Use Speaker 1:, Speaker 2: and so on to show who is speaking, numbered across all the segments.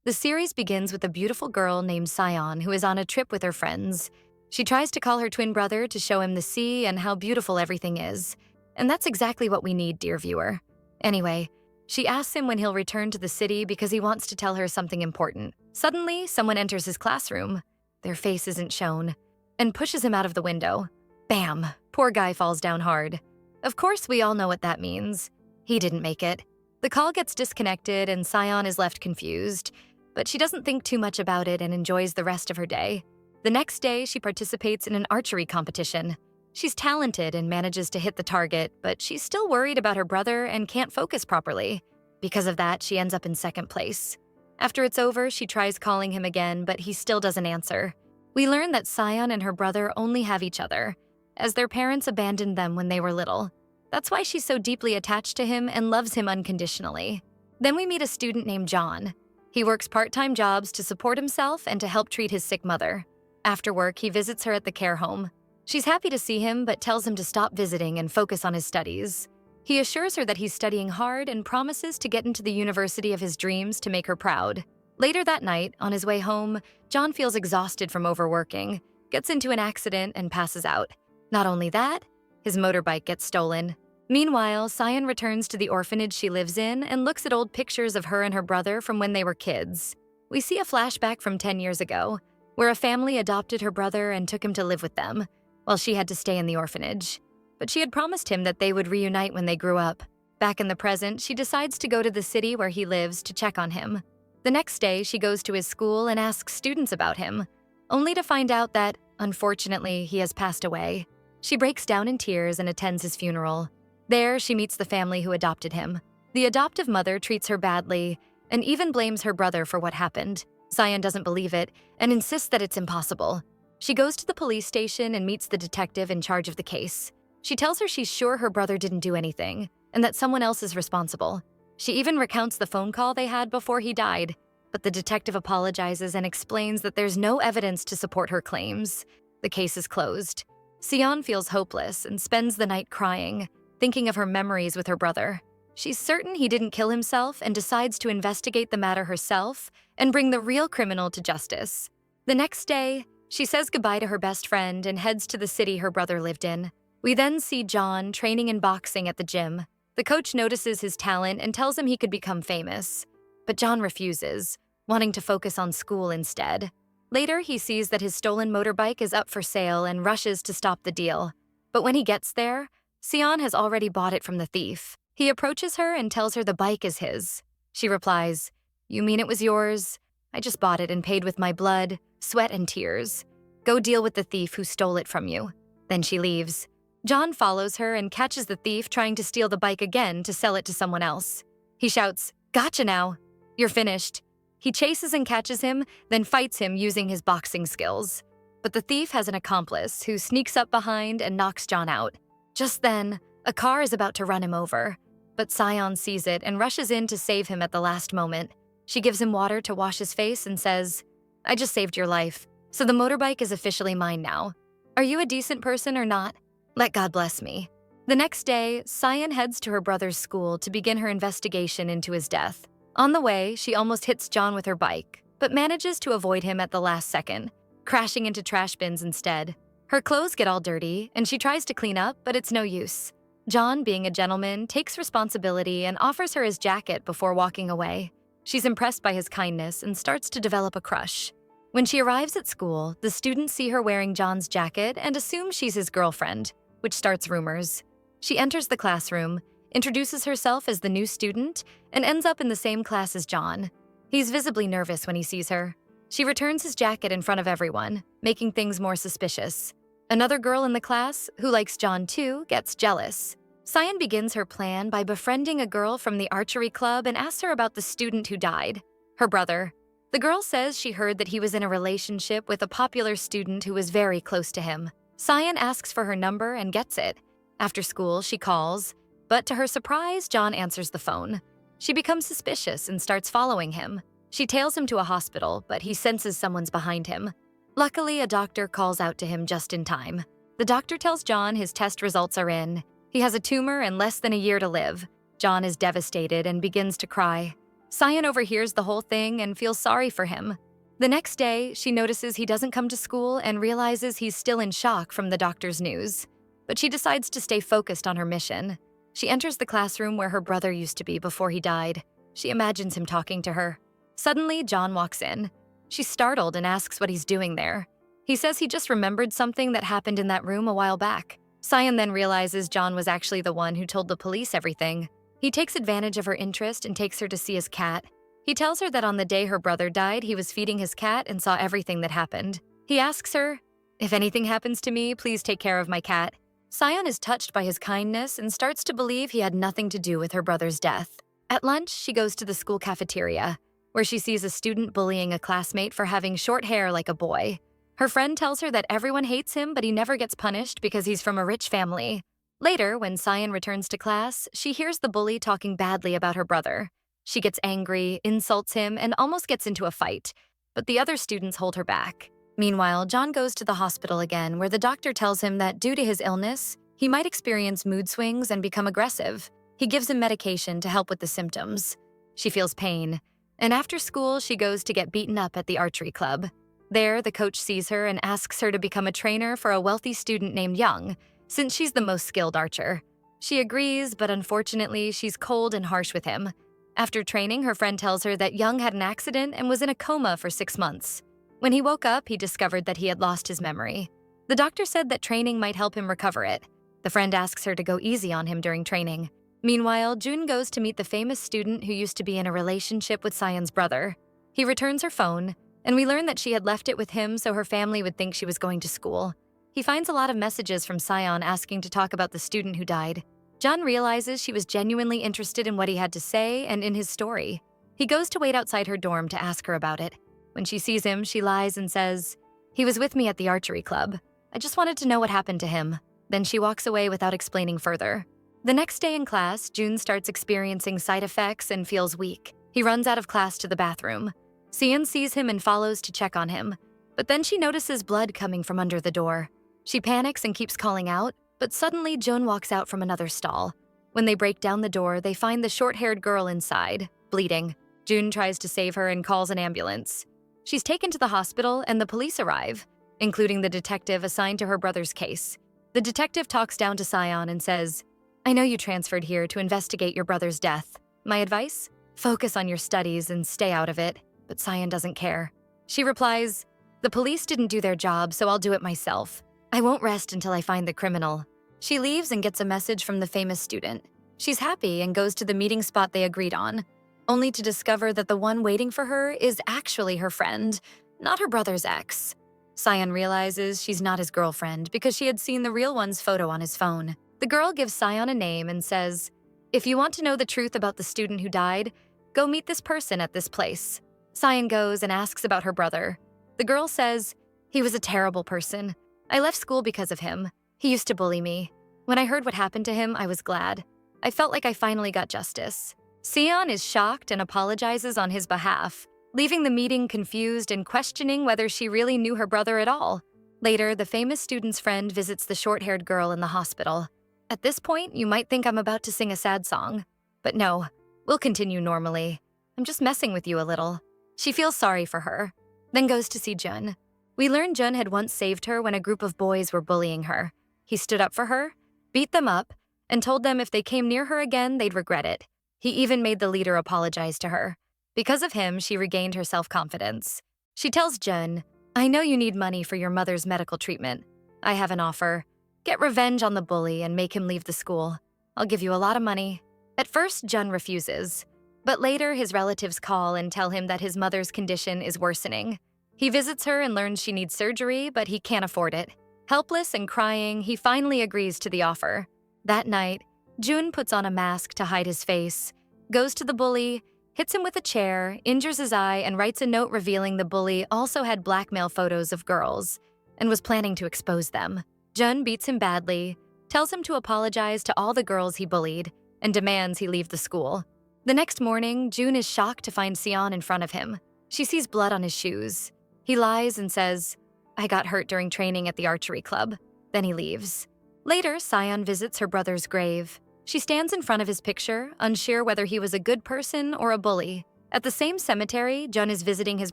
Speaker 1: The series begins with a beautiful girl named Sion who is on a trip with her friends. She tries to call her twin brother to show him the sea and how beautiful everything is. And that's exactly what we need, dear viewer. Anyway, she asks him when he'll return to the city because he wants to tell her something important. Suddenly, someone enters his classroom. Their face isn't shown, and pushes him out of the window. Bam! Poor guy falls down hard. Of course, we all know what that means. He didn't make it. The call gets disconnected and Sion is left confused, but she doesn't think too much about it and enjoys the rest of her day. The next day, she participates in an archery competition. She's talented and manages to hit the target, but she's still worried about her brother and can't focus properly. Because of that, she ends up in second place. After it's over, she tries calling him again, but he still doesn't answer. We learn that Sion and her brother only have each other, as their parents abandoned them when they were little. That's why she's so deeply attached to him and loves him unconditionally. Then we meet a student named John. He works part-time jobs to support himself and to help treat his sick mother. After work, he visits her at the care home. She's happy to see him, but tells him to stop visiting and focus on his studies. He assures her that he's studying hard and promises to get into the university of his dreams to make her proud. Later that night, on his way home, John feels exhausted from overworking, gets into an accident, and passes out. Not only that, his motorbike gets stolen. Meanwhile, Sion returns to the orphanage she lives in and looks at old pictures of her and her brother from when they were kids. We see a flashback from 10 years ago, where a family adopted her brother and took him to live with them, while she had to stay in the orphanage. But she had promised him that they would reunite when they grew up. Back in the present, she decides to go to the city where he lives to check on him. The next day, she goes to his school and asks students about him, only to find out that, unfortunately, he has passed away. She breaks down in tears and attends his funeral. There, she meets the family who adopted him. The adoptive mother treats her badly and even blames her brother for what happened. Sion doesn't believe it and insists that it's impossible. She goes to the police station and meets the detective in charge of the case. She tells her she's sure her brother didn't do anything and that someone else is responsible. She even recounts the phone call they had before he died, but the detective apologizes and explains that there's no evidence to support her claims. The case is closed. Sion feels hopeless and spends the night crying, thinking of her memories with her brother. She's certain he didn't kill himself and decides to investigate the matter herself and bring the real criminal to justice. The next day, she says goodbye to her best friend and heads to the city her brother lived in. We then see John training in boxing at the gym. The coach notices his talent and tells him he could become famous. But John refuses, wanting to focus on school instead. Later, he sees that his stolen motorbike is up for sale and rushes to stop the deal. But when he gets there, Sion has already bought it from the thief. He approaches her and tells her the bike is his. She replies, "You mean it was yours? I just bought it and paid with my blood, sweat, and tears. Go deal with the thief who stole it from you." Then she leaves. John follows her and catches the thief trying to steal the bike again to sell it to someone else. He shouts, "Gotcha now. You're finished." He chases and catches him, then fights him using his boxing skills. But the thief has an accomplice who sneaks up behind and knocks John out. Just then, a car is about to run him over, but Sion sees it and rushes in to save him at the last moment. She gives him water to wash his face and says, "I just saved your life, so the motorbike is officially mine now. Are you a decent person or not? Let God bless me." The next day, Sion heads to her brother's school to begin her investigation into his death. On the way, she almost hits John with her bike, but manages to avoid him at the last second, crashing into trash bins instead. Her clothes get all dirty, and she tries to clean up, but it's no use. John, being a gentleman, takes responsibility and offers her his jacket before walking away. She's impressed by his kindness and starts to develop a crush. When she arrives at school, the students see her wearing John's jacket and assume she's his girlfriend, which starts rumors. She enters the classroom, introduces herself as the new student, and ends up in the same class as John. He's visibly nervous when he sees her. She returns his jacket in front of everyone, making things more suspicious. Another girl in the class, who likes John too, gets jealous. Sion begins her plan by befriending a girl from the archery club and asks her about the student who died, her brother. The girl says she heard that he was in a relationship with a popular student who was very close to him. Sion asks for her number and gets it. After school, she calls, but to her surprise, John answers the phone. She becomes suspicious and starts following him. She tails him to a hospital, but he senses someone's behind him. Luckily, a doctor calls out to him just in time. The doctor tells John his test results are in. He has a tumor and less than a year to live. John is devastated and begins to cry. Cyan overhears the whole thing and feels sorry for him. The next day, she notices he doesn't come to school and realizes he's still in shock from the doctor's news. But she decides to stay focused on her mission. She enters the classroom where her brother used to be before he died. She imagines him talking to her. Suddenly, John walks in. She's startled and asks what he's doing there. He says he just remembered something that happened in that room a while back. Cyan then realizes John was actually the one who told the police everything. He takes advantage of her interest and takes her to see his cat. He tells her that on the day her brother died, he was feeding his cat and saw everything that happened. He asks her, "If anything happens to me, please take care of my cat." Cyan is touched by his kindness and starts to believe he had nothing to do with her brother's death. At lunch, she goes to the school cafeteria, where she sees a student bullying a classmate for having short hair like a boy. Her friend tells her that everyone hates him, but he never gets punished because he's from a rich family. Later, when Cyan returns to class, she hears the bully talking badly about her brother. She gets angry, insults him, and almost gets into a fight, but the other students hold her back. Meanwhile, John goes to the hospital again, where the doctor tells him that due to his illness, he might experience mood swings and become aggressive. He gives him medication to help with the symptoms. She feels pain, and after school, she goes to get beaten up at the archery club. There, the coach sees her and asks her to become a trainer for a wealthy student named Young, since she's the most skilled archer. She agrees, but unfortunately, she's cold and harsh with him. After training, her friend tells her that Young had an accident and was in a coma for 6 months. When he woke up, he discovered that he had lost his memory. The doctor said that training might help him recover it. The friend asks her to go easy on him during training. Meanwhile, June goes to meet the famous student who used to be in a relationship with Cyan's brother. He returns her phone, and we learn that she had left it with him so her family would think she was going to school. He finds a lot of messages from Cyan asking to talk about the student who died. John realizes she was genuinely interested in what he had to say and in his story. He goes to wait outside her dorm to ask her about it. When she sees him, she lies and says, "He was with me at the archery club. I just wanted to know what happened to him." Then she walks away without explaining further. The next day in class, June starts experiencing side effects and feels weak. He runs out of class to the bathroom. Cyan sees him and follows to check on him, but then she notices blood coming from under the door. She panics and keeps calling out, but suddenly June walks out from another stall. When they break down the door, they find the short-haired girl inside, bleeding. June tries to save her and calls an ambulance. She's taken to the hospital and the police arrive, including the detective assigned to her brother's case. The detective talks down to Cyan and says, "I know you transferred here to investigate your brother's death. My advice? Focus on your studies and stay out of it." But Cyan doesn't care. She replies, "The police didn't do their job, so I'll do it myself. I won't rest until I find the criminal." She leaves and gets a message from the famous student. She's happy and goes to the meeting spot they agreed on, only to discover that the one waiting for her is actually her friend, not her brother's ex. Cyan realizes she's not his girlfriend because she had seen the real one's photo on his phone. The girl gives Cyan a name and says, "If you want to know the truth about the student who died, go meet this person at this place." Cyan goes and asks about her brother. The girl says, "He was a terrible person. I left school because of him. He used to bully me. When I heard what happened to him, I was glad. I felt like I finally got justice." Cyan is shocked and apologizes on his behalf, leaving the meeting confused and questioning whether she really knew her brother at all. Later, the famous student's friend visits the short-haired girl in the hospital. At this point, you might think I'm about to sing a sad song. But no, we'll continue normally. I'm just messing with you a little. She feels sorry for her, then goes to see Jun. We learn Jun had once saved her when a group of boys were bullying her. He stood up for her, beat them up, and told them if they came near her again, they'd regret it. He even made the leader apologize to her. Because of him, she regained her self-confidence. She tells Jun, "I know you need money for your mother's medical treatment. I have an offer. Get revenge on the bully and make him leave the school. I'll give you a lot of money." At first, Jun refuses, but later his relatives call and tell him that his mother's condition is worsening. He visits her and learns she needs surgery, but he can't afford it. Helpless and crying, he finally agrees to the offer. That night, Jun puts on a mask to hide his face, goes to the bully, hits him with a chair, injures his eye, and writes a note revealing the bully also had blackmail photos of girls and was planning to expose them. Jun beats him badly, tells him to apologize to all the girls he bullied, and demands he leave the school. The next morning, Jun is shocked to find Cyan in front of him. She sees blood on his shoes. He lies and says, "I got hurt during training at the archery club." Then he leaves. Later, Cyan visits her brother's grave. She stands in front of his picture, unsure whether he was a good person or a bully. At the same cemetery, Jun is visiting his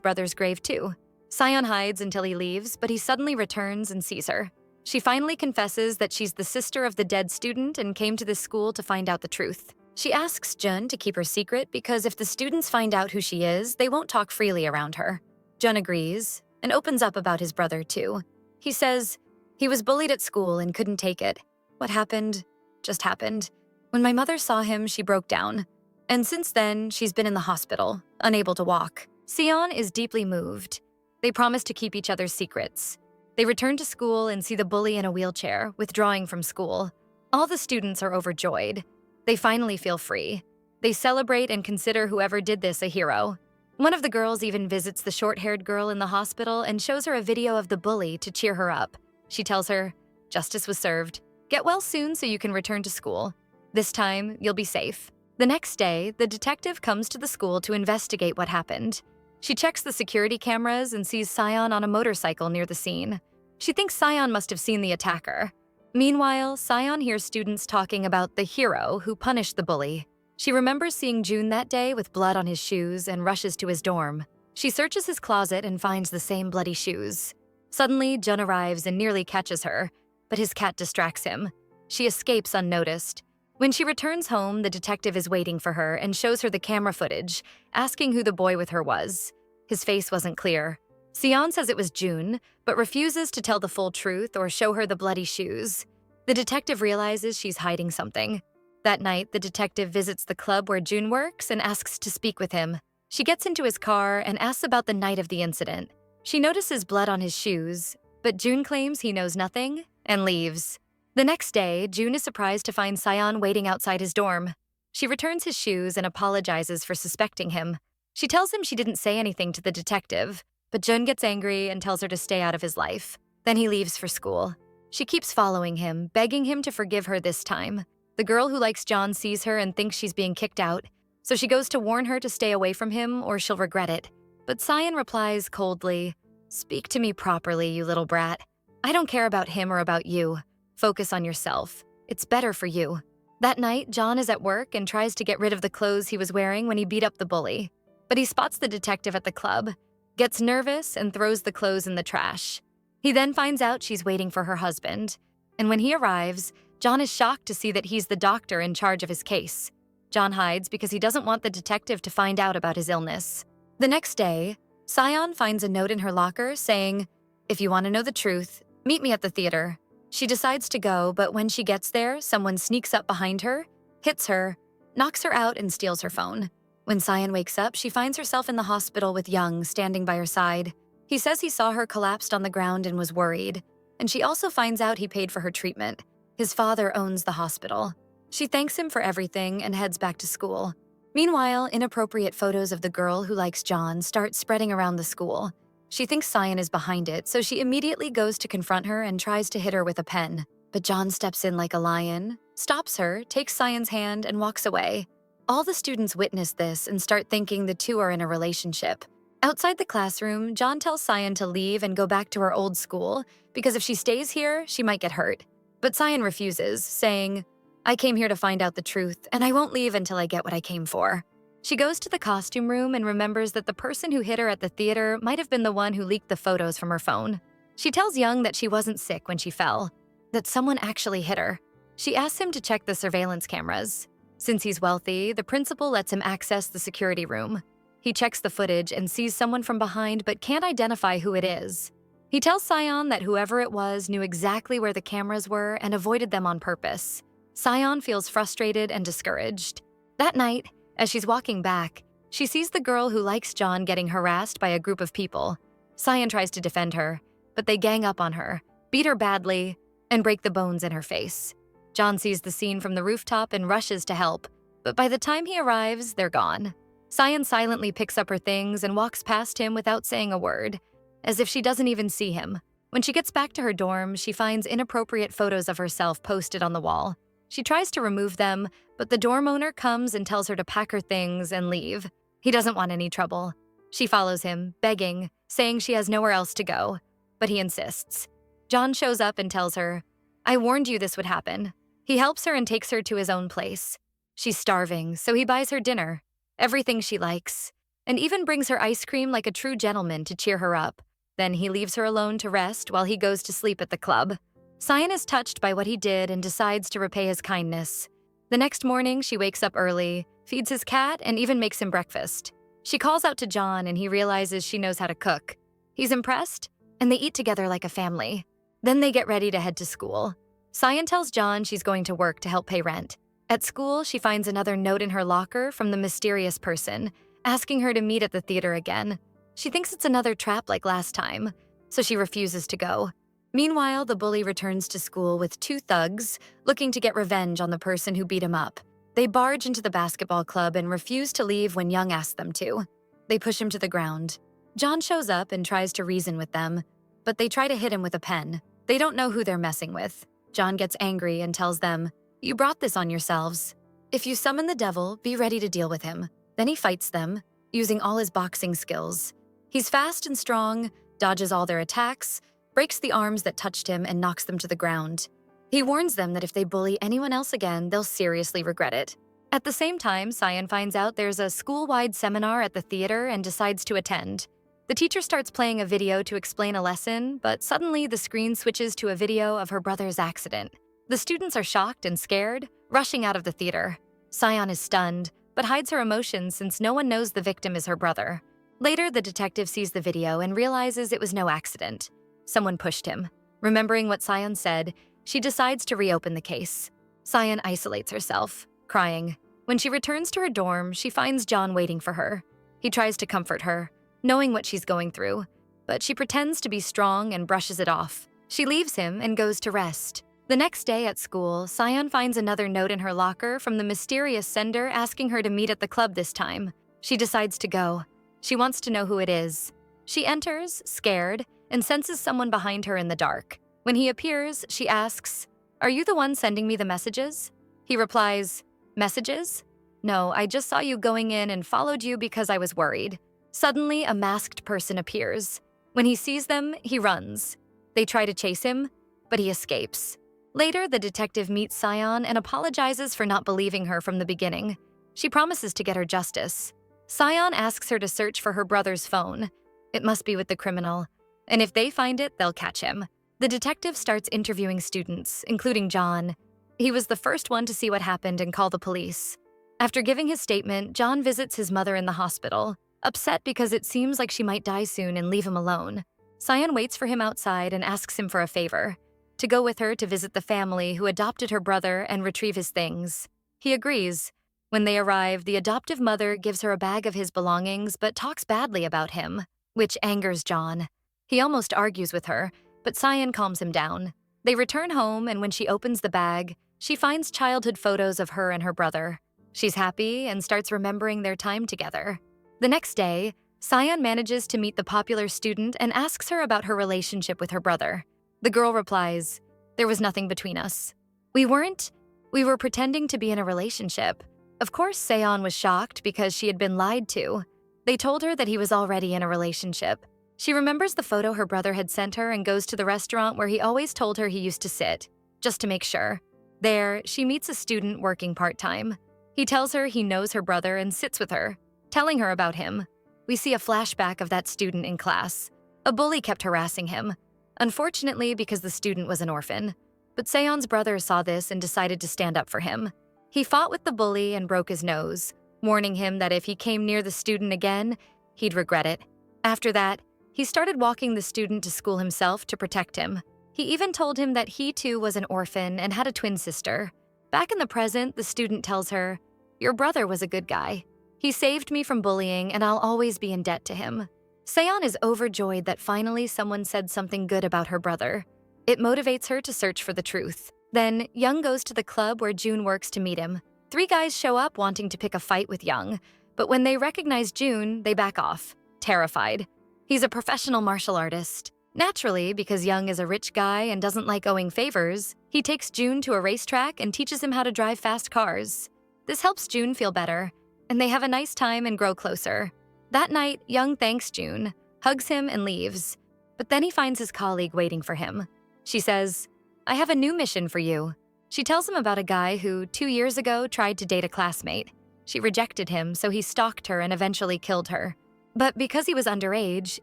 Speaker 1: brother's grave too. Sion hides until he leaves, but he suddenly returns and sees her. She finally confesses that she's the sister of the dead student and came to this school to find out the truth. She asks Jun to keep her secret because if the students find out who she is, they won't talk freely around her. Jun agrees and opens up about his brother too. He says, "He was bullied at school and couldn't take it. What happened just happened. When my mother saw him, she broke down. And since then, she's been in the hospital, unable to walk." Sion is deeply moved. They promise to keep each other's secrets. They return to school and see the bully in a wheelchair, withdrawing from school. All the students are overjoyed. They finally feel free. They celebrate and consider whoever did this a hero. One of the girls even visits the short-haired girl in the hospital and shows her a video of the bully to cheer her up. She tells her, "Justice was served. Get well soon so you can return to school. This time, you'll be safe." The next day, the detective comes to the school to investigate what happened. She checks the security cameras and sees Sion on a motorcycle near the scene. She thinks Sion must have seen the attacker. Meanwhile, Sion hears students talking about the hero who punished the bully. She remembers seeing Jun that day with blood on his shoes and rushes to his dorm. She searches his closet and finds the same bloody shoes. Suddenly, Jun arrives and nearly catches her, but his cat distracts him. She escapes unnoticed. When she returns home, the detective is waiting for her and shows her the camera footage, asking who the boy with her was. His face wasn't clear. Sion says it was Jun, but refuses to tell the full truth or show her the bloody shoes. The detective realizes she's hiding something. That night, the detective visits the club where Jun works and asks to speak with him. She gets into his car and asks about the night of the incident. She notices blood on his shoes, but Jun claims he knows nothing and leaves. The next day, Jun is surprised to find Sion waiting outside his dorm. She returns his shoes and apologizes for suspecting him. She tells him she didn't say anything to the detective, but Jun gets angry and tells her to stay out of his life. Then he leaves for school. She keeps following him, begging him to forgive her this time. The girl who likes John sees her and thinks she's being kicked out, so she goes to warn her to stay away from him or she'll regret it. But Sion replies coldly, "Speak to me properly, you little brat. I don't care about him or about you. Focus on yourself. It's better for you." That night, John is at work and tries to get rid of the clothes he was wearing when he beat up the bully. But he spots the detective at the club, gets nervous, and throws the clothes in the trash. He then finds out she's waiting for her husband. And when he arrives, John is shocked to see that he's the doctor in charge of his case. John hides because he doesn't want the detective to find out about his illness. The next day, Sion finds a note in her locker saying, "If you want to know the truth, meet me at the theater." She decides to go, but when she gets there, someone sneaks up behind her, hits her, knocks her out, and steals her phone. When Sion wakes up, she finds herself in the hospital with Young standing by her side. He says he saw her collapsed on the ground and was worried, and she also finds out he paid for her treatment. His father owns the hospital. She thanks him for everything and heads back to school. Meanwhile, inappropriate photos of the girl who likes John start spreading around the school. She thinks Sion is behind it, so she immediately goes to confront her and tries to hit her with a pen. But John steps in like a lion, stops her, takes Sion's hand, and walks away. All the students witness this and start thinking the two are in a relationship. Outside the classroom, John tells Sion to leave and go back to her old school because if she stays here, she might get hurt. But Sion refuses, saying, "I came here to find out the truth, and I won't leave until I get what I came for." She goes to the costume room and remembers that the person who hit her at the theater might have been the one who leaked the photos from her phone. She tells Young that she wasn't sick when she fell, that someone actually hit her. She asks him to check the surveillance cameras. Since he's wealthy, the principal lets him access the security room. He checks the footage and sees someone from behind but can't identify who it is. He tells Sion that whoever it was knew exactly where the cameras were and avoided them on purpose. Sion feels frustrated and discouraged. That night, as she's walking back, she sees the girl who likes John getting harassed by a group of people. Sion tries to defend her, but they gang up on her, beat her badly, and break the bones in her face. John sees the scene from the rooftop and rushes to help, but by the time he arrives, they're gone. Sion silently picks up her things and walks past him without saying a word, as if she doesn't even see him. When she gets back to her dorm, she finds inappropriate photos of herself posted on the wall. She tries to remove them, but the dorm owner comes and tells her to pack her things and leave. He doesn't want any trouble. She follows him, begging, saying she has nowhere else to go, but he insists. John shows up and tells her, "I warned you this would happen." He helps her and takes her to his own place. She's starving, so he buys her dinner, everything she likes. and even brings her ice cream like a true gentleman to cheer her up. Then he leaves her alone to rest while he goes to sleep at the club. Cyan is touched by what he did and decides to repay his kindness. The next morning, she wakes up early, feeds his cat, and even makes him breakfast. She calls out to John, and he realizes she knows how to cook. He's impressed, and they eat together like a family. Then they get ready to head to school. Cyan tells John she's going to work to help pay rent. At school, she finds another note in her locker from the mysterious person, asking her to meet at the theater again. She thinks it's another trap like last time, so she refuses to go. Meanwhile, the bully returns to school with two thugs, looking to get revenge on the person who beat him up. They barge into the basketball club and refuse to leave when Young asks them to. They push him to the ground. John shows up and tries to reason with them, but they try to hit him with a pen. They don't know who they're messing with. John gets angry and tells them, "You brought this on yourselves. If you summon the devil, be ready to deal with him." Then he fights them, using all his boxing skills. He's fast and strong, dodges all their attacks, breaks the arms that touched him, and knocks them to the ground. He warns them that if they bully anyone else again, they'll seriously regret it. At the same time, Cyan finds out there's a school-wide seminar at the theater and decides to attend. The teacher starts playing a video to explain a lesson, but suddenly the screen switches to a video of her brother's accident. The students are shocked and scared, rushing out of the theater. Cyan is stunned, but hides her emotions since no one knows the victim is her brother. Later, the detective sees the video and realizes it was no accident. Someone pushed him. Remembering what Cyan said, she decides to reopen the case. Cyan isolates herself, crying. When she returns to her dorm, she finds John waiting for her. He tries to comfort her, knowing what she's going through, but she pretends to be strong and brushes it off. She leaves him and goes to rest. The next day at school, Cyan finds another note in her locker from the mysterious sender asking her to meet at the club this time. She decides to go. She wants to know who it is. She enters, scared, and senses someone behind her in the dark. When he appears, she asks, "Are you the one sending me the messages?" He replies, "Messages? No, I just saw you going in and followed you because I was worried." Suddenly, a masked person appears. When he sees them, he runs. They try to chase him, but he escapes. Later, the detective meets Cyan and apologizes for not believing her from the beginning. She promises to get her justice. Cyan asks her to search for her brother's phone. It must be with the criminal, and if they find it, they'll catch him. The detective starts interviewing students, including John. He was the first one to see what happened and call the police. After giving his statement, John visits his mother in the hospital, upset because it seems like she might die soon and leave him alone. Cyan waits for him outside and asks him for a favor, to go with her to visit the family who adopted her brother and retrieve his things. He agrees. When they arrive, the adoptive mother gives her a bag of his belongings but talks badly about him, which angers John. He almost argues with her, but Cyan calms him down. They return home, and when she opens the bag, she finds childhood photos of her and her brother. She's happy and starts remembering their time together. The next day, Cyan manages to meet the popular student and asks her about her relationship with her brother. The girl replies, "There was nothing between us. We were pretending to be in a relationship." Of course, Cyan was shocked because she had been lied to. They told her that he was already in a relationship. She remembers the photo her brother had sent her and goes to the restaurant where he always told her he used to sit, just to make sure. There, she meets a student working part-time. He tells her he knows her brother and sits with her, telling her about him. We see a flashback of that student in class. A bully kept harassing him, unfortunately because the student was an orphan. But Cyan's brother saw this and decided to stand up for him. He fought with the bully and broke his nose, warning him that if he came near the student again, he'd regret it. After that, he started walking the student to school himself to protect him. He even told him that he too was an orphan and had a twin sister. Back in the present, the student tells her, "Your brother was a good guy. He saved me from bullying and I'll always be in debt to him." Cyan is overjoyed that finally someone said something good about her brother. It motivates her to search for the truth. Then, Young goes to the club where June works to meet him. 3 guys show up wanting to pick a fight with Young, but when they recognize June, they back off, terrified. He's a professional martial artist. Naturally, because Young is a rich guy and doesn't like owing favors, he takes June to a racetrack and teaches him how to drive fast cars. This helps June feel better, and they have a nice time and grow closer. That night, Young thanks June, hugs him, and leaves. But then he finds his colleague waiting for him. She says, "I have a new mission for you." She tells him about a guy who, 2 years ago, tried to date a classmate. She rejected him, so he stalked her and eventually killed her. But because he was underage,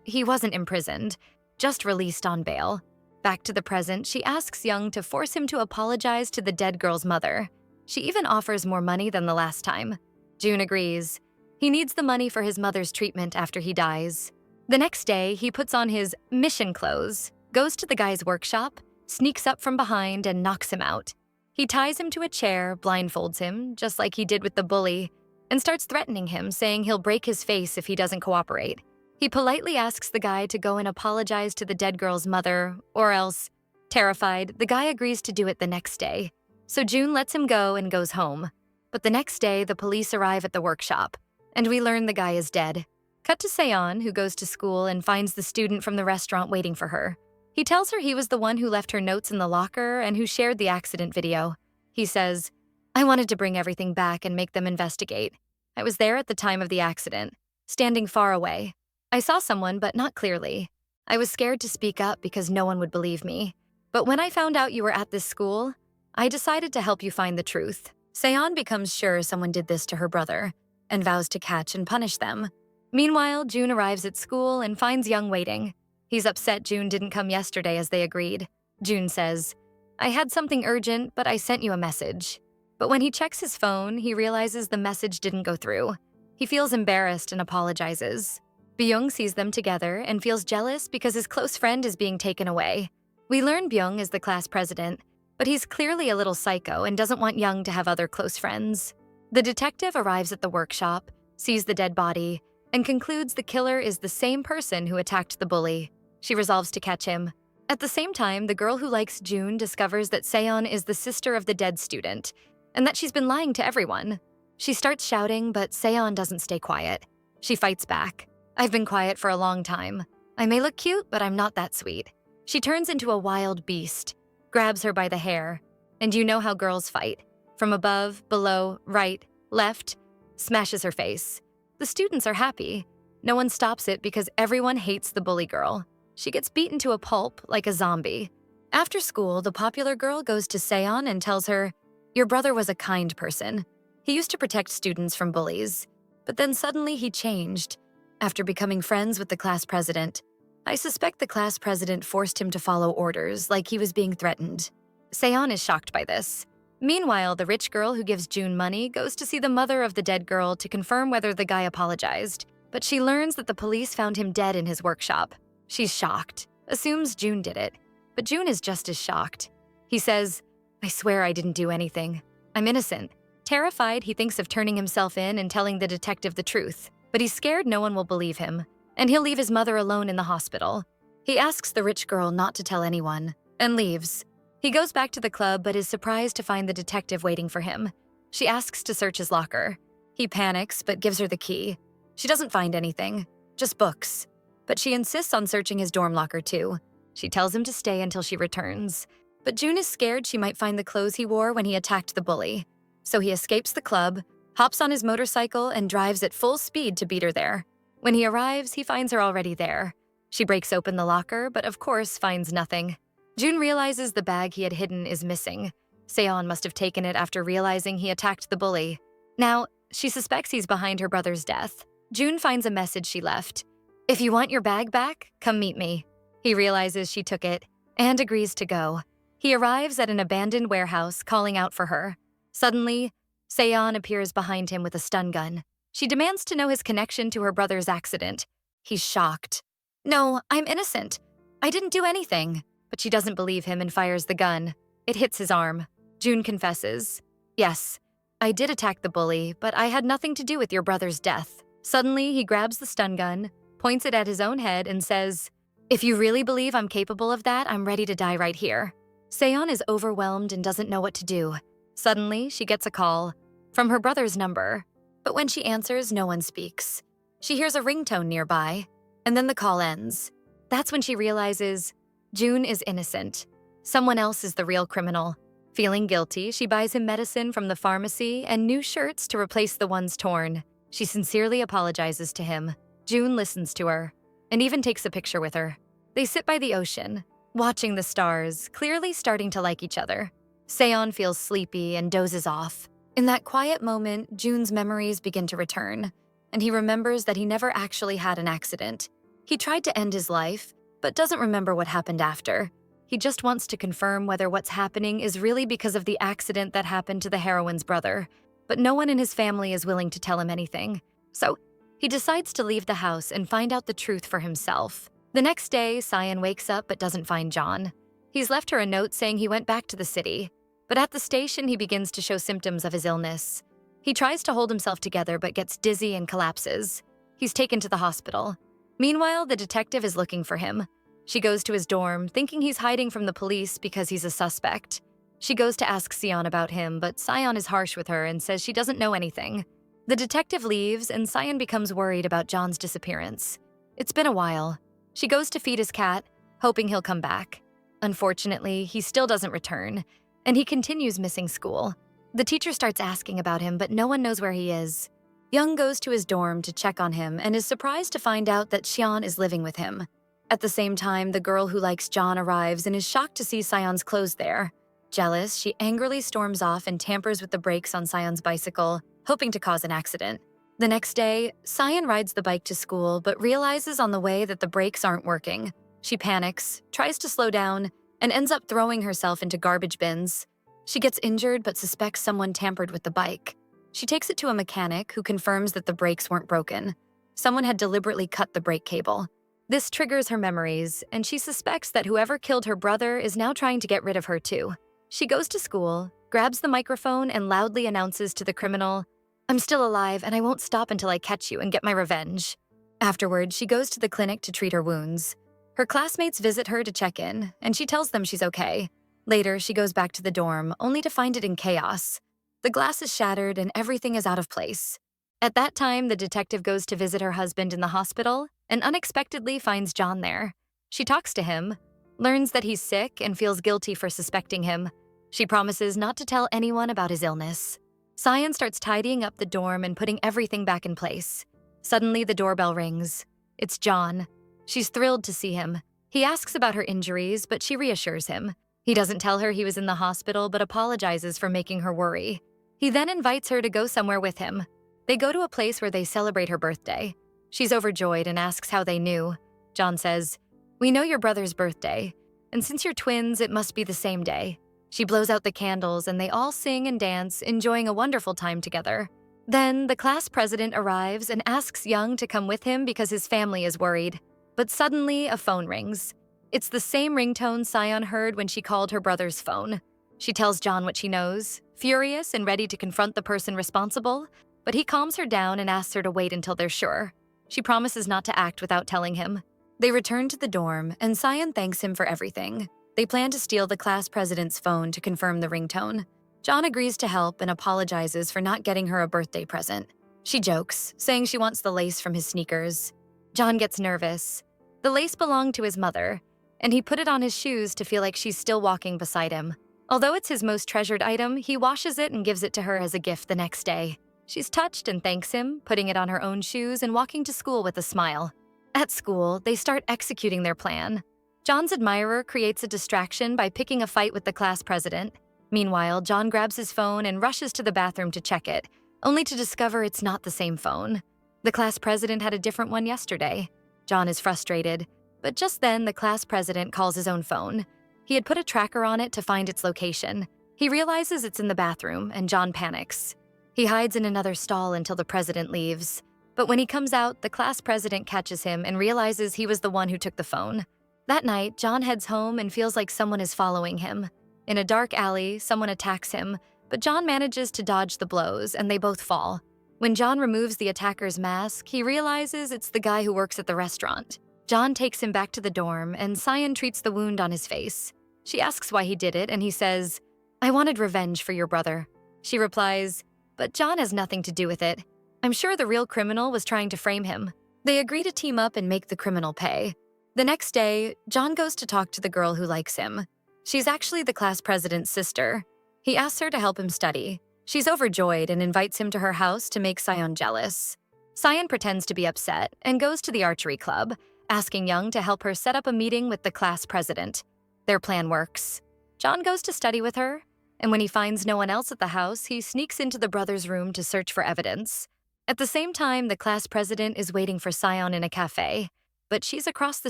Speaker 1: he wasn't imprisoned, just released on bail. Back to the present, she asks Young to force him to apologize to the dead girl's mother. She even offers more money than the last time. June agrees. He needs the money for his mother's treatment after he dies. The next day, he puts on his mission clothes, goes to the guy's workshop, sneaks up from behind, and knocks him out. He ties him to a chair, blindfolds him, just like he did with the bully, and starts threatening him, saying he'll break his face if he doesn't cooperate. He politely asks the guy to go and apologize to the dead girl's mother, or else, terrified, the guy agrees to do it the next day. So June lets him go and goes home. But the next day, the police arrive at the workshop, and we learn the guy is dead. Cut to Seon, who goes to school and finds the student from the restaurant waiting for her. He tells her he was the one who left her notes in the locker and who shared the accident video. He says, "I wanted to bring everything back and make them investigate. I was there at the time of the accident, standing far away. I saw someone, but not clearly. I was scared to speak up because no one would believe me. But when I found out you were at this school, I decided to help you find the truth." Seon becomes sure someone did this to her brother and vows to catch and punish them. Meanwhile, June arrives at school and finds Young waiting. He's upset June didn't come yesterday as they agreed. June says, "I had something urgent, but I sent you a message." But when he checks his phone, he realizes the message didn't go through. He feels embarrassed and apologizes. Byung sees them together and feels jealous because his close friend is being taken away. We learn Byung is the class president, but he's clearly a little psycho and doesn't want Young to have other close friends. The detective arrives at the workshop, sees the dead body, and concludes the killer is the same person who attacked the bully. She resolves to catch him. At the same time, the girl who likes June discovers that Seon is the sister of the dead student, and that she's been lying to everyone. She starts shouting, but Seon doesn't stay quiet. She fights back. "I've been quiet for a long time. I may look cute, but I'm not that sweet." She turns into a wild beast, grabs her by the hair, and you know how girls fight. From above, below, right, left, smashes her face. The students are happy. No one stops it because everyone hates the bully girl. She gets beaten to a pulp like a zombie. After school, the popular girl goes to Seon and tells her, "Your brother was a kind person. He used to protect students from bullies. But then suddenly he changed, after becoming friends with the class president. I suspect the class president forced him to follow orders, like he was being threatened." Seon is shocked by this. Meanwhile, the rich girl who gives June money goes to see the mother of the dead girl to confirm whether the guy apologized, but she learns that the police found him dead in his workshop. She's shocked, assumes June did it, but June is just as shocked. He says, "I swear I didn't do anything. I'm innocent." Terrified, he thinks of turning himself in and telling the detective the truth, but he's scared no one will believe him, and he'll leave his mother alone in the hospital. He asks the rich girl not to tell anyone, and leaves. He goes back to the club but is surprised to find the detective waiting for him. She asks to search his locker. He panics but gives her the key. She doesn't find anything, just books. But she insists on searching his dorm locker too. She tells him to stay until she returns. But June is scared she might find the clothes he wore when he attacked the bully. So he escapes the club, hops on his motorcycle, and drives at full speed to beat her there. When he arrives, he finds her already there. She breaks open the locker, but of course finds nothing. June realizes the bag he had hidden is missing. Seon must have taken it after realizing he attacked the bully. Now, she suspects he's behind her brother's death. June finds a message she left. "If you want your bag back, come meet me." He realizes she took it and agrees to go. He arrives at an abandoned warehouse, calling out for her. Suddenly, Seon appears behind him with a stun gun. She demands to know his connection to her brother's accident. He's shocked. "No, I'm innocent. I didn't do anything." But she doesn't believe him and fires the gun. It hits his arm. June confesses, "Yes, I did attack the bully, but I had nothing to do with your brother's death." Suddenly, he grabs the stun gun, points it at his own head, and says, "If you really believe I'm capable of that, I'm ready to die right here." Seon is overwhelmed and doesn't know what to do. Suddenly, she gets a call from her brother's number, but when she answers, no one speaks. She hears a ringtone nearby, and then the call ends. That's when she realizes June is innocent. Someone else is the real criminal. Feeling guilty, she buys him medicine from the pharmacy and new shirts to replace the ones torn. She sincerely apologizes to him. June listens to her and even takes a picture with her. They sit by the ocean, watching the stars, clearly starting to like each other. Seon feels sleepy and dozes off. In that quiet moment, June's memories begin to return, and he remembers that he never actually had an accident. He tried to end his life, but doesn't remember what happened after. He just wants to confirm whether what's happening is really because of the accident that happened to the heroine's brother, but no one in his family is willing to tell him anything. So, he decides to leave the house and find out the truth for himself. The next day, Cyan wakes up but doesn't find John. He's left her a note saying he went back to the city, but at the station he begins to show symptoms of his illness. He tries to hold himself together but gets dizzy and collapses. He's taken to the hospital. Meanwhile, the detective is looking for him. She goes to his dorm, thinking he's hiding from the police because he's a suspect. She goes to ask Sion about him, but Sion is harsh with her and says she doesn't know anything. The detective leaves, and Sion becomes worried about John's disappearance. It's been a while. She goes to feed his cat, hoping he'll come back. Unfortunately, he still doesn't return, and he continues missing school. The teacher starts asking about him, but no one knows where he is. Young goes to his dorm to check on him and is surprised to find out that Xian is living with him. At the same time, the girl who likes John arrives and is shocked to see Sion's clothes there. Jealous, she angrily storms off and tampers with the brakes on Sion's bicycle, hoping to cause an accident. The next day, Sion rides the bike to school but realizes on the way that the brakes aren't working. She panics, tries to slow down, and ends up throwing herself into garbage bins. She gets injured but suspects someone tampered with the bike. She takes it to a mechanic who confirms that the brakes weren't broken. Someone had deliberately cut the brake cable. This triggers her memories, and she suspects that whoever killed her brother is now trying to get rid of her too. She goes to school, grabs the microphone, and loudly announces to the criminal, "I'm still alive and I won't stop until I catch you and get my revenge." Afterward, she goes to the clinic to treat her wounds. Her classmates visit her to check in, and she tells them she's okay. Later, she goes back to the dorm, only to find it in chaos. The glass is shattered and everything is out of place. At that time, the detective goes to visit her husband in the hospital and unexpectedly finds John there. She talks to him, learns that he's sick, and feels guilty for suspecting him. She promises not to tell anyone about his illness. Cyan starts tidying up the dorm and putting everything back in place. Suddenly, the doorbell rings. It's John. She's thrilled to see him. He asks about her injuries, but she reassures him. He doesn't tell her he was in the hospital, but apologizes for making her worry. He then invites her to go somewhere with him. They go to a place where they celebrate her birthday. She's overjoyed and asks how they knew. John says, "We know your brother's birthday, and since you're twins, it must be the same day." She blows out the candles and they all sing and dance, enjoying a wonderful time together. Then the class president arrives and asks Young to come with him because his family is worried. But suddenly, a phone rings. It's the same ringtone Cyan heard when she called her brother's phone. She tells John what she knows, furious and ready to confront the person responsible, but he calms her down and asks her to wait until they're sure. She promises not to act without telling him. They return to the dorm, and Cyan thanks him for everything. They plan to steal the class president's phone to confirm the ringtone. John agrees to help and apologizes for not getting her a birthday present. She jokes, saying she wants the lace from his sneakers. John gets nervous. The lace belonged to his mother, and he put it on his shoes to feel like she's still walking beside him. Although it's his most treasured item, he washes it and gives it to her as a gift the next day. She's touched and thanks him, putting it on her own shoes and walking to school with a smile. At school, they start executing their plan. John's admirer creates a distraction by picking a fight with the class president. Meanwhile, John grabs his phone and rushes to the bathroom to check it, only to discover it's not the same phone. The class president had a different one yesterday. John is frustrated, but just then the class president calls his own phone. He had put a tracker on it to find its location. He realizes it's in the bathroom, and John panics. He hides in another stall until the president leaves. But when he comes out, the class president catches him and realizes he was the one who took the phone. That night, John heads home and feels like someone is following him. In a dark alley, someone attacks him, but John manages to dodge the blows, and they both fall. When John removes the attacker's mask, he realizes it's the guy who works at the restaurant. John takes him back to the dorm, and Cyan treats the wound on his face. She asks why he did it, and he says, "I wanted revenge for your brother." She replies, "But John has nothing to do with it. I'm sure the real criminal was trying to frame him." They agree to team up and make the criminal pay. The next day, John goes to talk to the girl who likes him. She's actually the class president's sister. He asks her to help him study. She's overjoyed and invites him to her house to make Cyan jealous. Cyan pretends to be upset and goes to the archery club, asking Young to help her set up a meeting with the class president. Their plan works. John goes to study with her, and when he finds no one else at the house, he sneaks into the brother's room to search for evidence. At the same time, the class president is waiting for Sion in a cafe, but she's across the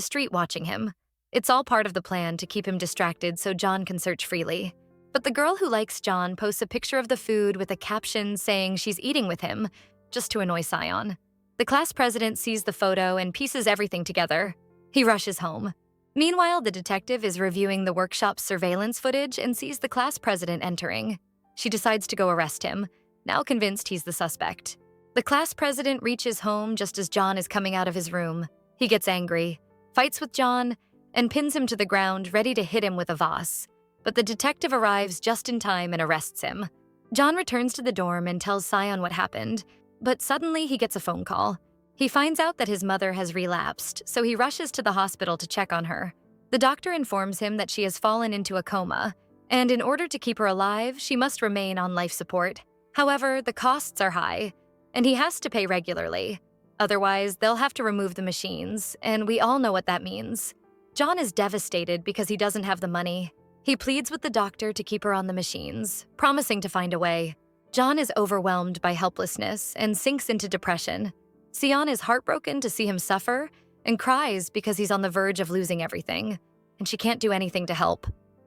Speaker 1: street watching him. It's all part of the plan to keep him distracted so John can search freely. But the girl who likes John posts a picture of the food with a caption saying she's eating with him, just to annoy Sion. The class president sees the photo and pieces everything together. He rushes home. Meanwhile, the detective is reviewing the workshop's surveillance footage and sees the class president entering. She decides to go arrest him, now convinced he's the suspect. The class president reaches home just as John is coming out of his room. He gets angry, fights with John, and pins him to the ground, ready to hit him with a vase. But the detective arrives just in time and arrests him. John returns to the dorm and tells Sion what happened, but suddenly he gets a phone call. He finds out that his mother has relapsed, so he rushes to the hospital to check on her. The doctor informs him that she has fallen into a coma, and in order to keep her alive, she must remain on life support. However, the costs are high, and he has to pay regularly. Otherwise, they'll have to remove the machines, and we all know what that means. John is devastated because he doesn't have the money. He pleads with the doctor to keep her on the machines, promising to find a way. John is overwhelmed by helplessness and sinks into depression. Sion is heartbroken to see him suffer and cries because he's on the verge of losing everything, and she can't do anything to help.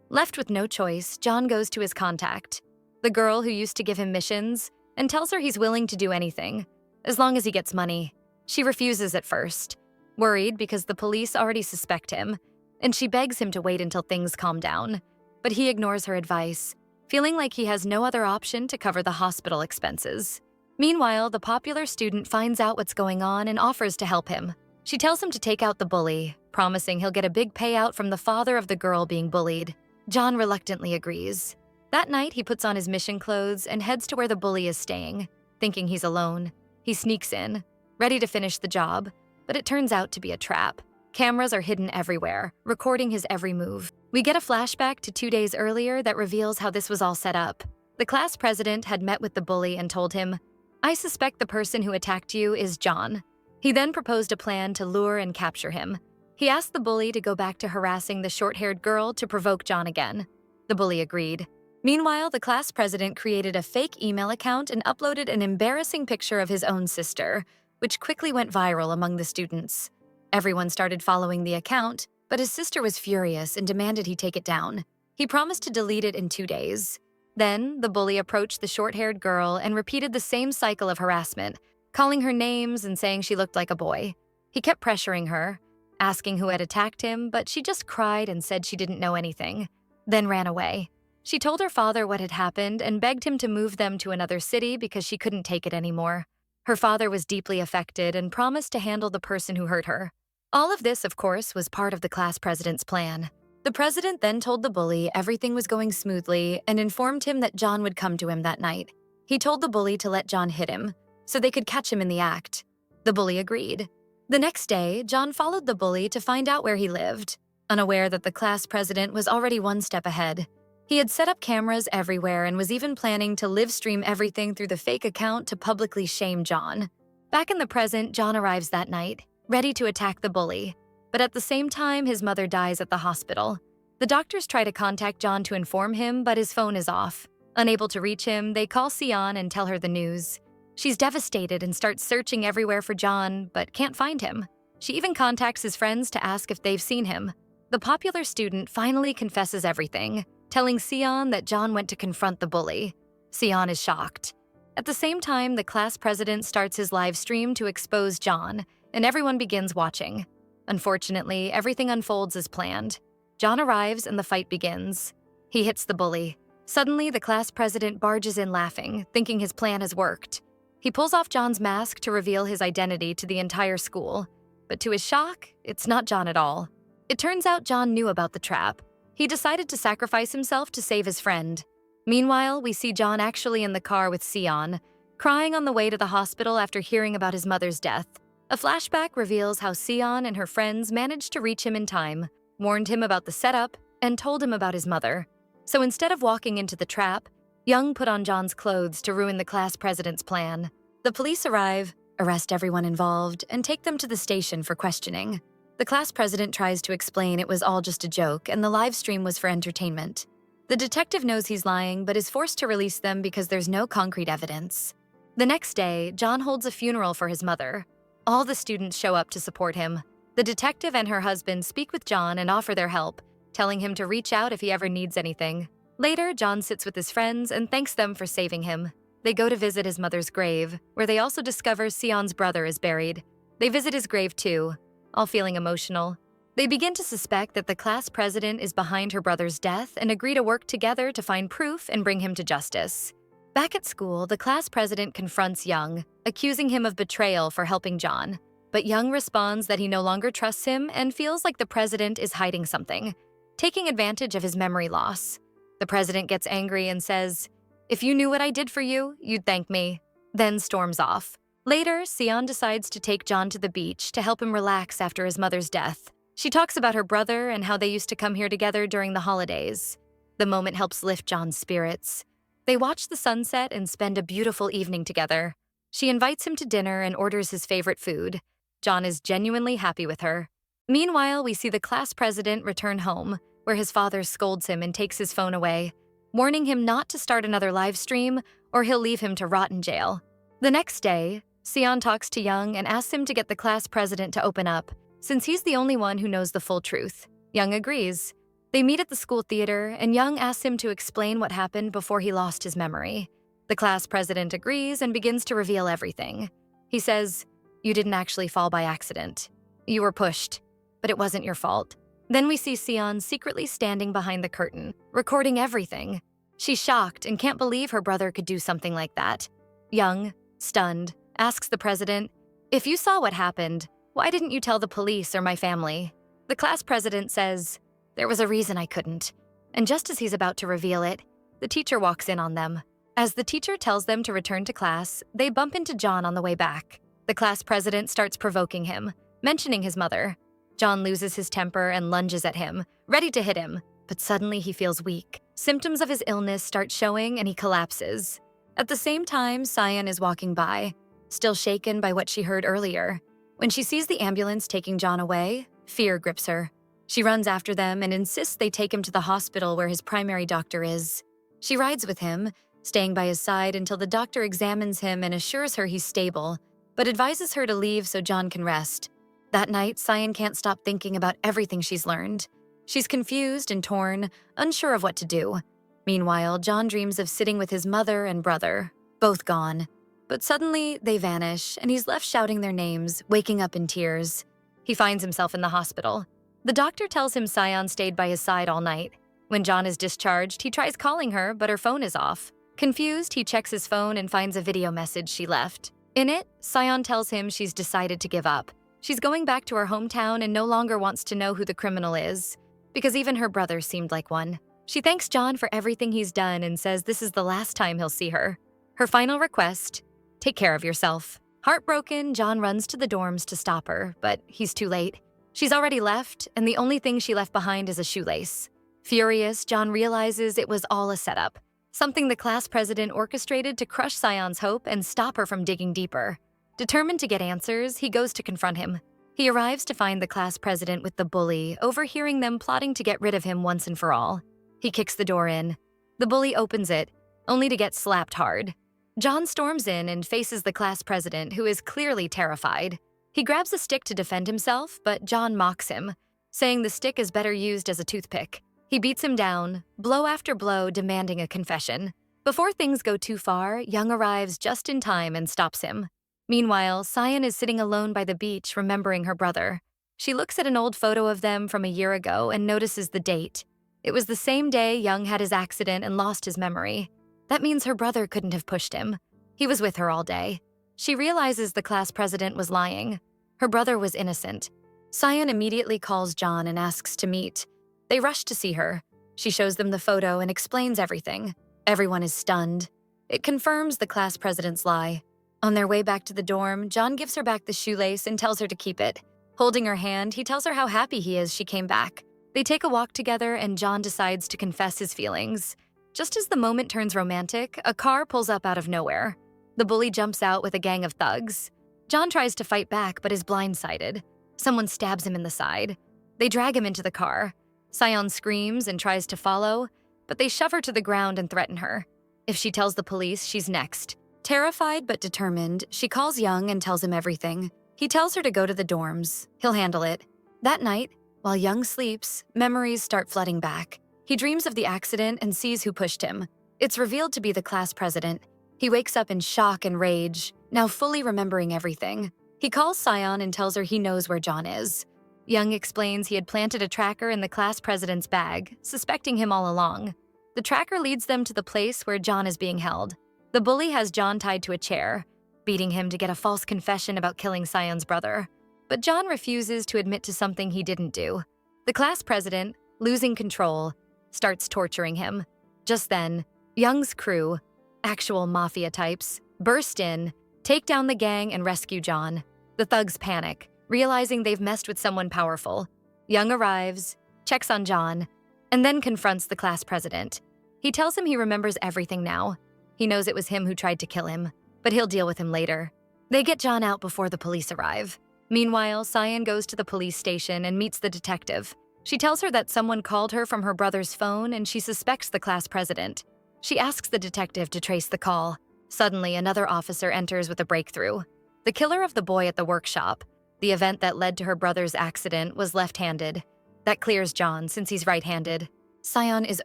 Speaker 1: Left with no choice, John goes to his contact, the girl who used to give him missions, and tells her he's willing to do anything, as long as he gets money. She refuses at first, worried because the police already suspect him, and she begs him to wait until things calm down. But he ignores her advice, feeling like he has no other option to cover the hospital expenses. Meanwhile, the popular student finds out what's going on and offers to help him. She tells him to take out the bully, promising he'll get a big payout from the father of the girl being bullied. John reluctantly agrees. That night, he puts on his mission clothes and heads to where the bully is staying, thinking he's alone. He sneaks in, ready to finish the job, but it turns out to be a trap. Cameras are hidden everywhere, recording his every move. We get a flashback to 2 days earlier that reveals how this was all set up. The class president had met with the bully and told him, "I suspect the person who attacked you is John." He then proposed a plan to lure and capture him. He asked the bully to go back to harassing the short-haired girl to provoke John again. The bully agreed. Meanwhile, the class president created a fake email account and uploaded an embarrassing picture of his own sister, which quickly went viral among the students. Everyone started following the account, but his sister was furious and demanded he take it down. He promised to delete it in 2 days. Then, the bully approached the short-haired girl and repeated the same cycle of harassment, calling her names and saying she looked like a boy. He kept pressuring her, asking who had attacked him, but she just cried and said she didn't know anything, then ran away. She told her father what had happened and begged him to move them to another city because she couldn't take it anymore. Her father was deeply affected and promised to handle the person who hurt her. All of this, of course, was part of the class president's plan. The president then told the bully everything was going smoothly and informed him that John would come to him that night. He told the bully to let John hit him, so they could catch him in the act. The bully agreed. The next day, John followed the bully to find out where he lived, unaware that the class president was already one step ahead. He had set up cameras everywhere and was even planning to live stream everything through the fake account to publicly shame John. Back in the present, John arrives that night, ready to attack the bully. But at the same time, his mother dies at the hospital. The doctors try to contact John to inform him, but his phone is off. Unable to reach him, they call Sion and tell her the news. She's devastated and starts searching everywhere for John, but can't find him. She even contacts his friends to ask if they've seen him. The popular student finally confesses everything, telling Sion that John went to confront the bully. Sion is shocked. At the same time, the class president starts his live stream to expose John, and everyone begins watching. Unfortunately, everything unfolds as planned. John arrives and the fight begins. He hits the bully. Suddenly, the class president barges in laughing, thinking his plan has worked. He pulls off John's mask to reveal his identity to the entire school. But to his shock, it's not John at all. It turns out John knew about the trap. He decided to sacrifice himself to save his friend. Meanwhile, we see John actually in the car with Sion, crying on the way to the hospital after hearing about his mother's death. A flashback reveals how Sion and her friends managed to reach him in time, warned him about the setup, and told him about his mother. So instead of walking into the trap, Young put on John's clothes to ruin the class president's plan. The police arrive, arrest everyone involved, and take them to the station for questioning. The class president tries to explain it was all just a joke and the live stream was for entertainment. The detective knows he's lying, but is forced to release them because there's no concrete evidence. The next day, John holds a funeral for his mother. All the students show up to support him. The detective and her husband speak with John and offer their help, telling him to reach out if he ever needs anything. Later, John sits with his friends and thanks them for saving him. They go to visit his mother's grave, where they also discover Sion's brother is buried. They visit his grave too, all feeling emotional. They begin to suspect that the class president is behind her brother's death and agree to work together to find proof and bring him to justice. Back at school, the class president confronts Young, accusing him of betrayal for helping John. But Young responds that he no longer trusts him and feels like the president is hiding something, taking advantage of his memory loss. The president gets angry and says, "If you knew what I did for you, you'd thank me," then storms off. Later, Sion decides to take John to the beach to help him relax after his mother's death. She talks about her brother and how they used to come here together during the holidays. The moment helps lift John's spirits. They watch the sunset and spend a beautiful evening together. She invites him to dinner and orders his favorite food. John is genuinely happy with her. Meanwhile, we see the class president return home, where his father scolds him and takes his phone away, warning him not to start another live stream or he'll leave him to rot in jail. The next day, Sion talks to Young and asks him to get the class president to open up, since he's the only one who knows the full truth. Young agrees. They meet at the school theater, and Young asks him to explain what happened before he lost his memory. The class president agrees and begins to reveal everything. He says, "You didn't actually fall by accident. You were pushed, but it wasn't your fault." Then we see Sion secretly standing behind the curtain, recording everything. She's shocked and can't believe her brother could do something like that. Young, stunned, asks the president, "If you saw what happened, why didn't you tell the police or my family?" The class president says, "There was a reason I couldn't." And just as he's about to reveal it, the teacher walks in on them. As the teacher tells them to return to class, they bump into John on the way back. The class president starts provoking him, mentioning his mother. John loses his temper and lunges at him, ready to hit him, but suddenly he feels weak. Symptoms of his illness start showing and he collapses. At the same time, Sion is walking by, still shaken by what she heard earlier. When she sees the ambulance taking John away, fear grips her. She runs after them and insists they take him to the hospital where his primary doctor is. She rides with him, staying by his side until the doctor examines him and assures her he's stable, but advises her to leave so John can rest. That night, Sion can't stop thinking about everything she's learned. She's confused and torn, unsure of what to do. Meanwhile, John dreams of sitting with his mother and brother, both gone. But suddenly, they vanish, and he's left shouting their names, waking up in tears. He finds himself in the hospital. The doctor tells him Sion stayed by his side all night. When John is discharged, he tries calling her, but her phone is off. Confused, he checks his phone and finds a video message she left. In it, Sion tells him she's decided to give up. She's going back to her hometown and no longer wants to know who the criminal is, because even her brother seemed like one. She thanks John for everything he's done and says this is the last time he'll see her. Her final request, take care of yourself. Heartbroken, John runs to the dorms to stop her, but he's too late. She's already left, and the only thing she left behind is a shoelace. Furious, John realizes it was all a setup, something the class president orchestrated to crush Sion's hope and stop her from digging deeper. Determined to get answers, he goes to confront him. He arrives to find the class president with the bully, overhearing them plotting to get rid of him once and for all. He kicks the door in. The bully opens it, only to get slapped hard. John storms in and faces the class president, who is clearly terrified. He grabs a stick to defend himself, but John mocks him, saying the stick is better used as a toothpick. He beats him down, blow after blow, demanding a confession. Before things go too far, Young arrives just in time and stops him. Meanwhile, Sion is sitting alone by the beach, remembering her brother. She looks at an old photo of them from a year ago and notices the date. It was the same day Young had his accident and lost his memory. That means her brother couldn't have pushed him. He was with her all day. She realizes the class president was lying. Her brother was innocent. Sion immediately calls John and asks to meet. They rush to see her. She shows them the photo and explains everything. Everyone is stunned. It confirms the class president's lie. On their way back to the dorm, John gives her back the shoelace and tells her to keep it. Holding her hand, he tells her how happy he is she came back. They take a walk together and John decides to confess his feelings. Just as the moment turns romantic, a car pulls up out of nowhere. The bully jumps out with a gang of thugs. John tries to fight back but is blindsided. Someone stabs him in the side. They drag him into the car. Sion screams and tries to follow, but they shove her to the ground and threaten her. If she tells the police, she's next. Terrified but determined, she calls Young and tells him everything. He tells her to go to the dorms. He'll handle it. That night, while Young sleeps, memories start flooding back. He dreams of the accident and sees who pushed him. It's revealed to be the class president. He wakes up in shock and rage, now fully remembering everything. He calls Sion and tells her he knows where John is. Young explains he had planted a tracker in the class president's bag, suspecting him all along. The tracker leads them to the place where John is being held. The bully has John tied to a chair, beating him to get a false confession about killing Sion's brother. But John refuses to admit to something he didn't do. The class president, losing control, starts torturing him. Just then, Young's crew, actual mafia types, burst in, take down the gang and rescue John. The thugs panic, realizing they've messed with someone powerful. Young arrives, checks on John, and then confronts the class president. He tells him he remembers everything now. He knows it was him who tried to kill him, but he'll deal with him later. They get John out before the police arrive. Meanwhile, Sion goes to the police station and meets the detective. She tells her that someone called her from her brother's phone and she suspects the class president. She asks the detective to trace the call. Suddenly, another officer enters with a breakthrough. The killer of the boy at the workshop, the event that led to her brother's accident, was left-handed. That clears John since he's right-handed. Sion is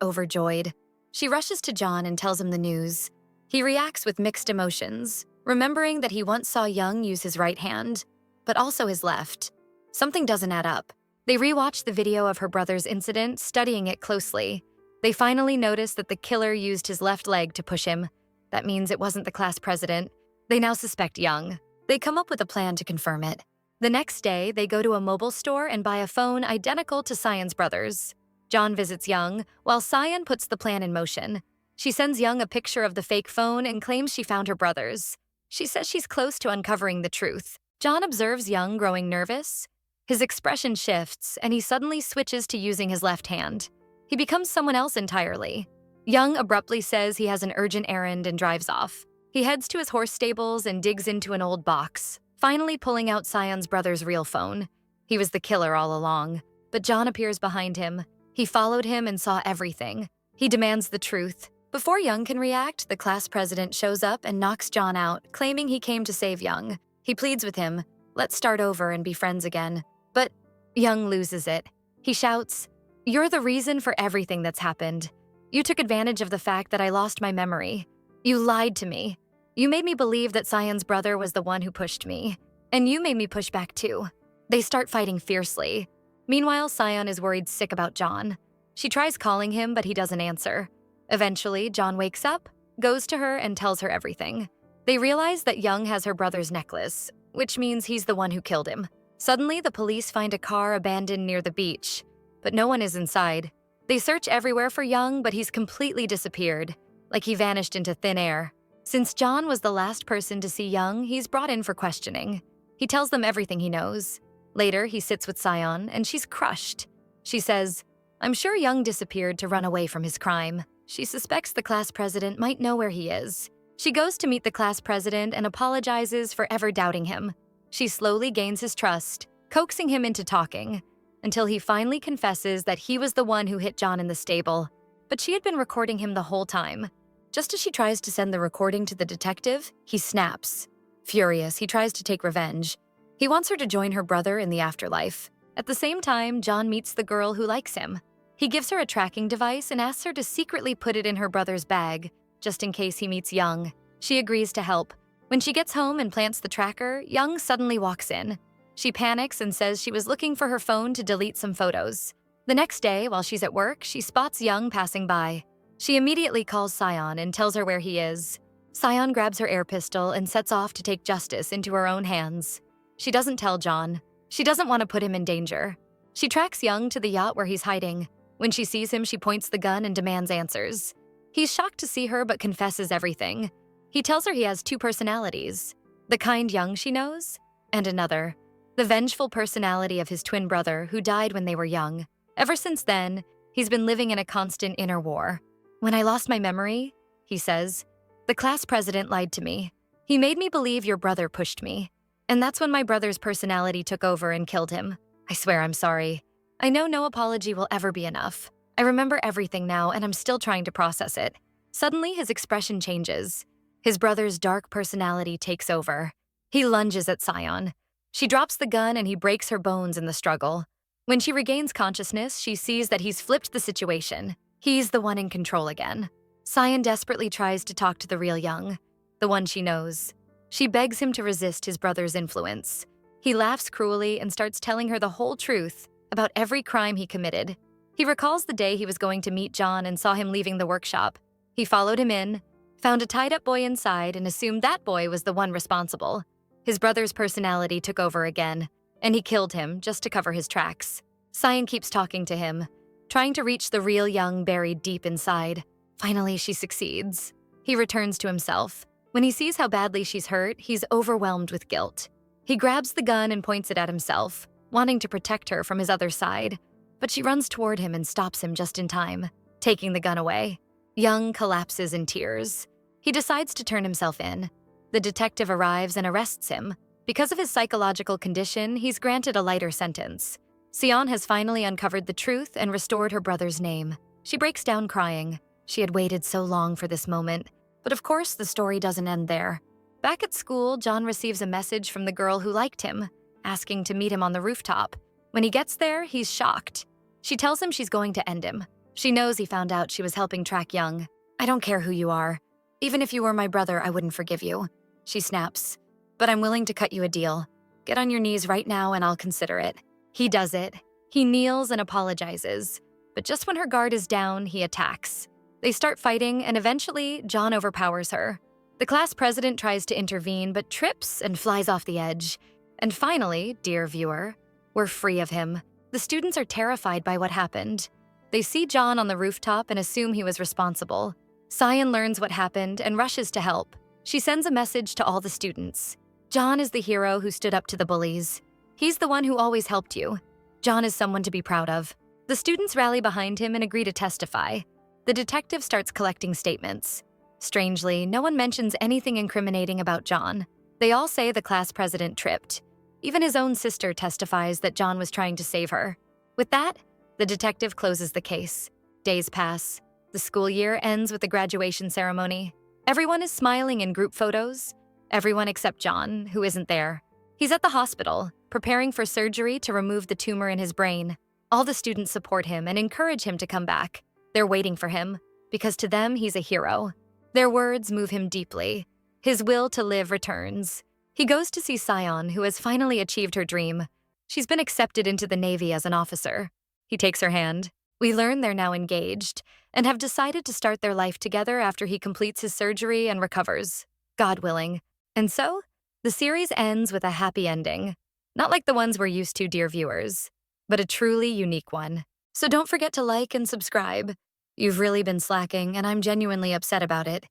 Speaker 1: overjoyed. She rushes to John and tells him the news. He reacts with mixed emotions, remembering that he once saw Young use his right hand, but also his left. Something doesn't add up. They rewatch the video of her brother's incident, studying it closely. They finally notice that the killer used his left leg to push him. That means it wasn't the class president. They now suspect Young. They come up with a plan to confirm it. The next day, they go to a mobile store and buy a phone identical to Sion's brother's. John visits Young, while Sion puts the plan in motion. She sends Young a picture of the fake phone and claims she found her brother's. She says she's close to uncovering the truth. John observes Young growing nervous. His expression shifts, and he suddenly switches to using his left hand. He becomes someone else entirely. Young abruptly says he has an urgent errand and drives off. He heads to his horse stables and digs into an old box, finally pulling out Sion's brother's real phone. He was the killer all along, but John appears behind him. He followed him and saw everything. He demands the truth. Before Young can react, the class president shows up and knocks John out, claiming he came to save Young. He pleads with him, "Let's start over and be friends again." But Young loses it. He shouts, "You're the reason for everything that's happened. You took advantage of the fact that I lost my memory. You lied to me. You made me believe that Sion's brother was the one who pushed me. And you made me push back too." They start fighting fiercely. Meanwhile, Sion is worried sick about John. She tries calling him, but he doesn't answer. Eventually, John wakes up, goes to her, and tells her everything. They realize that Young has her brother's necklace, which means he's the one who killed him. Suddenly, the police find a car abandoned near the beach, but no one is inside. They search everywhere for Young, but he's completely disappeared, like he vanished into thin air. Since John was the last person to see Young, he's brought in for questioning. He tells them everything he knows. Later, he sits with Sion, and she's crushed. She says, "I'm sure Young disappeared to run away from his crime." She suspects the class president might know where he is. She goes to meet the class president and apologizes for ever doubting him. She slowly gains his trust, coaxing him into talking, until he finally confesses that he was the one who hit John in the stable. But she had been recording him the whole time. Just as she tries to send the recording to the detective, he snaps. Furious, he tries to take revenge. He wants her to join her brother in the afterlife. At the same time, John meets the girl who likes him. He gives her a tracking device and asks her to secretly put it in her brother's bag, just in case he meets Young. She agrees to help. When she gets home and plants the tracker, Young suddenly walks in. She panics and says she was looking for her phone to delete some photos. The next day, while she's at work, she spots Young passing by. She immediately calls Sion and tells her where he is. Sion grabs her air pistol and sets off to take justice into her own hands. She doesn't tell John. She doesn't want to put him in danger. She tracks Young to the yacht where he's hiding. When she sees him, she points the gun and demands answers. He's shocked to see her but confesses everything. He tells her he has two personalities, the kind Young she knows, and another, the vengeful personality of his twin brother who died when they were young. Ever since then, he's been living in a constant inner war. "When I lost my memory," he says, "the class president lied to me. He made me believe your brother pushed me. And that's when my brother's personality took over and killed him. I swear I'm sorry. I know no apology will ever be enough. I remember everything now, and I'm still trying to process it. Suddenly, his expression changes. His brother's dark personality takes over. He lunges at Sion. She drops the gun and he breaks her bones in the struggle. When she regains consciousness, she sees that he's flipped the situation. He's the one in control again. Sion desperately tries to talk to the real Young, the one she knows. She begs him to resist his brother's influence. He laughs cruelly and starts telling her the whole truth about every crime he committed. He recalls the day he was going to meet John and saw him leaving the workshop. He followed him in, found a tied-up boy inside, and assumed that boy was the one responsible. His brother's personality took over again, and he killed him just to cover his tracks. Sion keeps talking to him, trying to reach the real Young buried deep inside. Finally, she succeeds. He returns to himself. When he sees how badly she's hurt, he's overwhelmed with guilt. He grabs the gun and points it at himself, wanting to protect her from his other side. But she runs toward him and stops him just in time, taking the gun away. Young collapses in tears. He decides to turn himself in. The detective arrives and arrests him. Because of his psychological condition, he's granted a lighter sentence. Sion has finally uncovered the truth and restored her brother's name. She breaks down crying. She had waited so long for this moment. But of course, the story doesn't end there. Back at school, John receives a message from the girl who liked him, asking to meet him on the rooftop. When he gets there, he's shocked. She tells him she's going to end him. She knows he found out she was helping track Young. "I don't care who you are. Even if you were my brother, I wouldn't forgive you," she snaps. "But I'm willing to cut you a deal. Get on your knees right now and I'll consider it." He does it. He kneels and apologizes. But just when her guard is down, he attacks. They start fighting, and eventually, John overpowers her. The class president tries to intervene, but trips and flies off the edge. And finally, dear viewer, we're free of him. The students are terrified by what happened. They see John on the rooftop and assume he was responsible. Sion learns what happened and rushes to help. She sends a message to all the students. John is the hero who stood up to the bullies. He's the one who always helped you. John is someone to be proud of. The students rally behind him and agree to testify. The detective starts collecting statements. Strangely, no one mentions anything incriminating about John. They all say the class president tripped. Even his own sister testifies that John was trying to save her. With that, the detective closes the case. Days pass. The school year ends with the graduation ceremony. Everyone is smiling in group photos. Everyone except John, who isn't there. He's at the hospital, preparing for surgery to remove the tumor in his brain. All the students support him and encourage him to come back. They're waiting for him, because to them, he's a hero. Their words move him deeply. His will to live returns. He goes to see Sion, who has finally achieved her dream. She's been accepted into the Navy as an officer. He takes her hand. We learn they're now engaged and have decided to start their life together after he completes his surgery and recovers, God willing. And so, the series ends with a happy ending. Not like the ones we're used to, dear viewers, but a truly unique one. So don't forget to like and subscribe. You've really been slacking, and I'm genuinely upset about it.